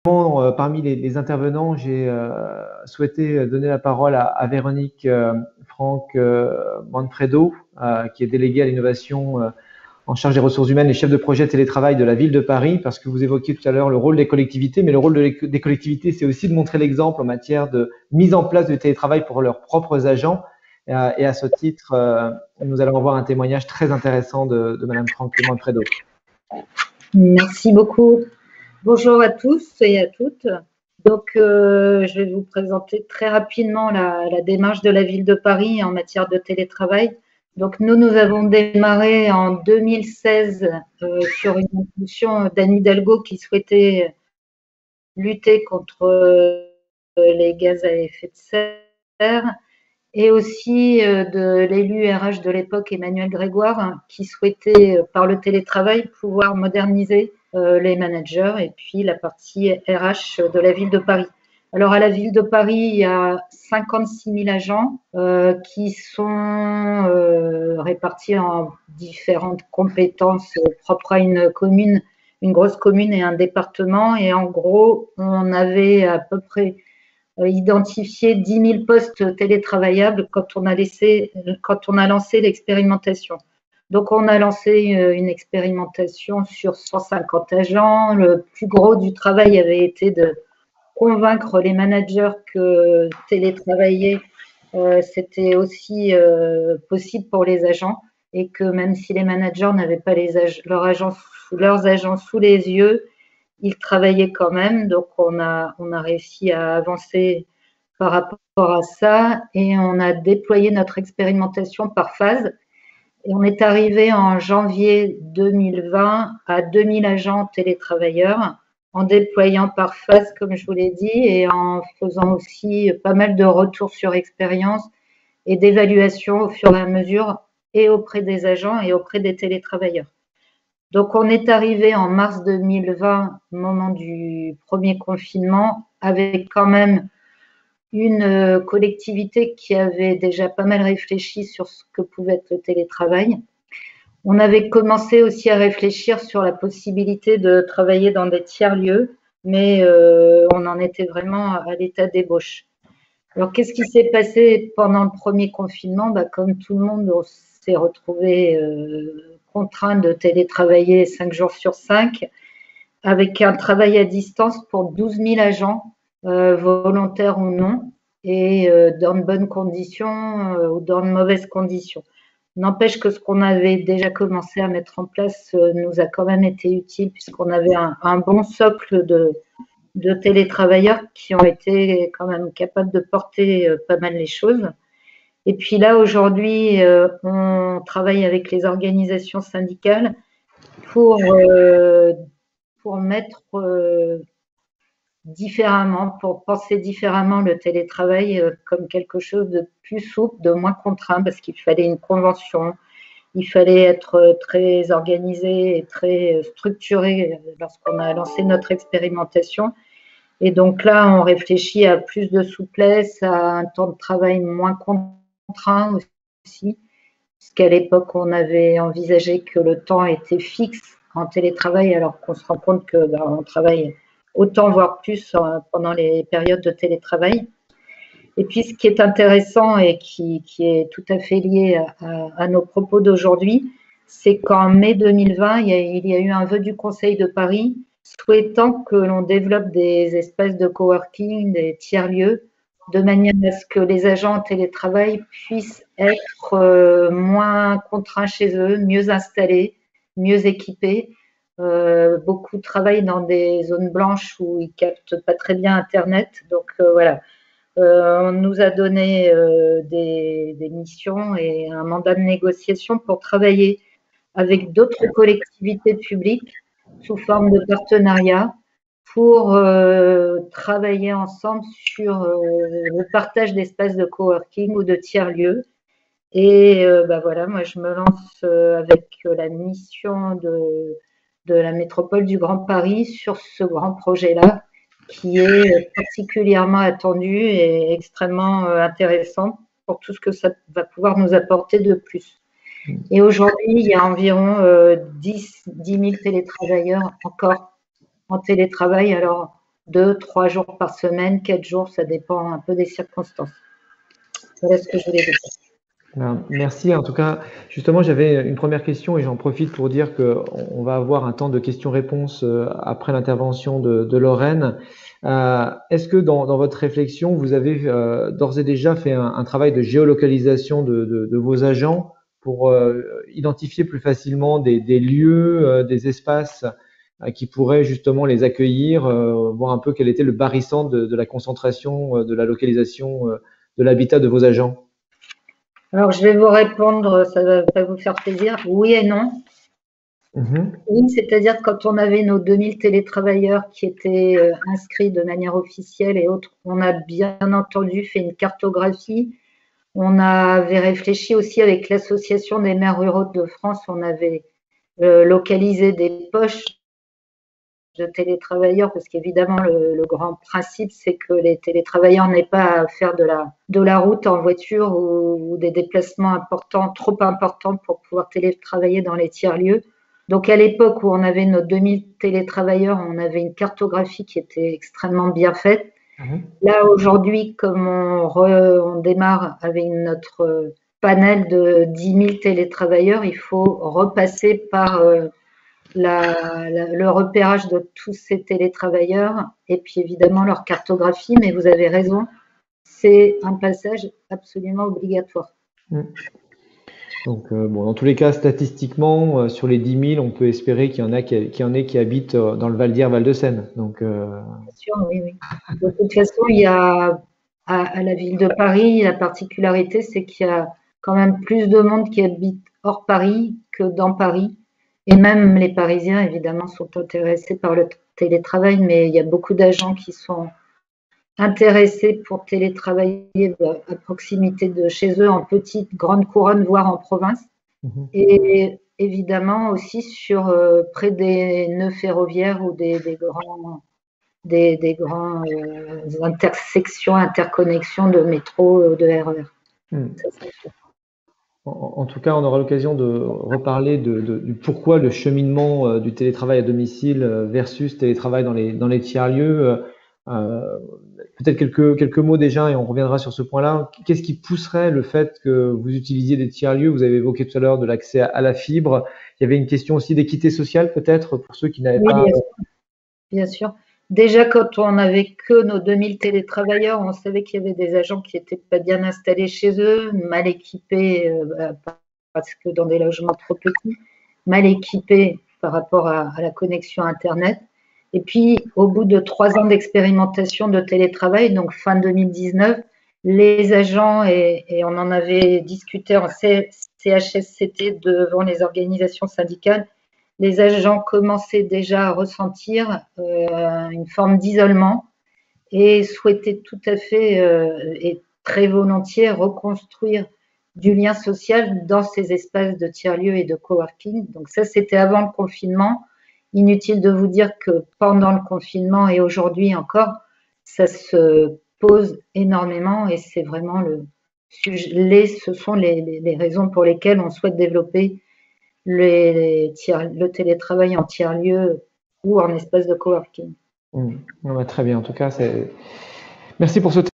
Parmi les intervenants, j'ai souhaité donner la parole à Véronique Franck Manfredo, qui est déléguée à l'innovation en charge des ressources humaines et chef de projet télétravail de la ville de Paris, parce que vous évoquiez tout à l'heure le rôle des collectivités, mais le rôle des collectivités, c'est aussi de montrer l'exemple en matière de mise en place de télétravail pour leurs propres agents. Et à ce titre, nous allons avoir un témoignage très intéressant de Madame Franck Manfredo. Merci beaucoup. Bonjour à tous et à toutes. Donc, je vais vous présenter très rapidement la démarche de la ville de Paris en matière de télétravail. Donc, nous avons démarré en 2016 sur une impulsion d'Anne Hidalgo qui souhaitait lutter contre les gaz à effet de serre et aussi de l'élu RH de l'époque, Emmanuel Grégoire, qui souhaitait, par le télétravail, pouvoir moderniser les managers et puis la partie RH de la ville de Paris. Alors, à la ville de Paris, il y a 56 000 agents qui sont répartis en différentes compétences propres à une commune, une grosse commune et un département. Et en gros, on avait à peu près identifié 10 000 postes télétravaillables quand on a lancé l'expérimentation. Donc, on a lancé une expérimentation sur 150 agents. Le plus gros du travail avait été de convaincre les managers que télétravailler, c'était aussi possible pour les agents et que même si les managers n'avaient pas leurs agents sous les yeux, ils travaillaient quand même. Donc, on a réussi à avancer par rapport à ça et on a déployé notre expérimentation par phase. Et on est arrivé en janvier 2020 à 2000 agents télétravailleurs en déployant par phase, comme je vous l'ai dit, et en faisant aussi pas mal de retours sur expérience et d'évaluation au fur et à mesure et auprès des agents et auprès des télétravailleurs. Donc, on est arrivé en mars 2020, au moment du premier confinement, avec quand même une collectivité qui avait déjà pas mal réfléchi sur ce que pouvait être le télétravail. On avait commencé aussi à réfléchir sur la possibilité de travailler dans des tiers-lieux, mais on en était vraiment à l'état d'ébauche. Alors, qu'est-ce qui s'est passé pendant le premier confinement? Comme tout le monde, on s'est retrouvé contraint de télétravailler 5 jours sur 5, avec un travail à distance pour 12 000 agents, volontaires ou non, et dans de bonnes conditions ou dans de mauvaises conditions. N'empêche que ce qu'on avait déjà commencé à mettre en place nous a quand même été utile puisqu'on avait un bon socle de télétravailleurs qui ont été quand même capables de porter pas mal les choses. Et puis là, aujourd'hui, on travaille avec les organisations syndicales pour mettre différemment, pour penser différemment le télétravail comme quelque chose de plus souple, de moins contraint, parce qu'il fallait une convention, il fallait être très organisé et très structuré lorsqu'on a lancé notre expérimentation. Et donc là, on réfléchit à plus de souplesse, à un temps de travail moins contraint aussi, puisqu'à l'époque, on avait envisagé que le temps était fixe en télétravail, alors qu'on se rend compte que on travaille autant, voire plus, pendant les périodes de télétravail. Et puis, ce qui est intéressant et qui est tout à fait lié à nos propos d'aujourd'hui, c'est qu'en mai 2020, il y a eu un vœu du Conseil de Paris souhaitant que l'on développe des espaces de coworking, des tiers-lieux, de manière à ce que les agents en télétravail puissent être moins contraints chez eux, mieux installés, mieux équipés. Beaucoup travaillent dans des zones blanches où ils captent pas très bien Internet. Donc voilà, on nous a donné des missions et un mandat de négociation pour travailler avec d'autres collectivités publiques sous forme de partenariat pour travailler ensemble sur le partage d'espaces de coworking ou de tiers-lieux. Et voilà, moi je me lance avec la mission de la métropole du Grand Paris sur ce grand projet-là qui est particulièrement attendu et extrêmement intéressant pour tout ce que ça va pouvoir nous apporter de plus. Et aujourd'hui, il y a environ 10 000 télétravailleurs encore en télétravail. Alors, 2, 3 jours par semaine, 4 jours, ça dépend un peu des circonstances. Voilà ce que je voulais vous dire. Merci. En tout cas, justement, j'avais une première question et j'en profite pour dire qu'on va avoir un temps de questions-réponses après l'intervention de Lorraine. Est-ce que dans votre réflexion, vous avez d'ores et déjà fait un travail de géolocalisation de vos agents pour identifier plus facilement des lieux, des espaces qui pourraient justement les accueillir, voir un peu quel était le barycentre de la concentration, de la localisation de l'habitat de vos agents? Alors, je vais vous répondre, ça va pas vous faire plaisir, oui et non. Oui, c'est-à-dire quand on avait nos 2000 télétravailleurs qui étaient inscrits de manière officielle et autres, on a bien entendu fait une cartographie. On avait réfléchi aussi avec l'Association des maires ruraux de France, on avait localisé des poches de télétravailleurs, parce qu'évidemment, le grand principe, c'est que les télétravailleurs n'aient pas à faire de la route en voiture ou des déplacements importants, trop importants pour pouvoir télétravailler dans les tiers-lieux. Donc, à l'époque où on avait nos 2000 télétravailleurs, on avait une cartographie qui était extrêmement bien faite. Là, aujourd'hui, comme on démarre avec notre panel de 10 000 télétravailleurs, il faut repasser par le repérage de tous ces télétravailleurs et puis évidemment leur cartographie, mais vous avez raison, c'est un passage absolument obligatoire. Donc, bon, dans tous les cas, statistiquement, sur les 10 000, on peut espérer qu'il y en ait qui habitent dans le Val d'Isère, Val-de-Seine. Donc, Bien sûr, oui, oui. De toute façon, il y a à la ville de Paris, la particularité, c'est qu'il y a quand même plus de monde qui habite hors Paris que dans Paris. Et même les Parisiens, évidemment, sont intéressés par le télétravail, mais il y a beaucoup d'agents qui sont intéressés pour télétravailler à proximité de chez eux, en petite, grande couronne, voire en province. Et évidemment aussi sur près des nœuds ferroviaires ou des grands intersections, interconnexions de métro, de RER. Ça, c'est sûr. En tout cas, on aura l'occasion de reparler du pourquoi le cheminement du télétravail à domicile versus télétravail dans les tiers-lieux. Peut-être quelques mots déjà et on reviendra sur ce point-là. Qu'est-ce qui pousserait le fait que vous utilisiez des tiers-lieux? Vous avez évoqué tout à l'heure de l'accès à la fibre. Il y avait une question aussi d'équité sociale peut-être pour ceux qui n'avaient pas… Bien sûr. Déjà, quand on n'avait que nos 2000 télétravailleurs, on savait qu'il y avait des agents qui n'étaient pas bien installés chez eux, mal équipés, parce que dans des logements trop petits, mal équipés par rapport à la connexion Internet. Et puis, au bout de 3 ans d'expérimentation de télétravail, donc fin 2019, les agents, et on en avait discuté en CHSCT devant les organisations syndicales, les agents commençaient déjà à ressentir une forme d'isolement et souhaitaient tout à fait et très volontiers reconstruire du lien social dans ces espaces de tiers-lieux et de coworking. Donc ça, c'était avant le confinement. Inutile de vous dire que pendant le confinement et aujourd'hui encore, ça se pose énormément et c'est vraiment ce sont les raisons pour lesquelles on souhaite développer le télétravail en tiers-lieu ou en espace de coworking. Très bien, en tout cas, merci pour ce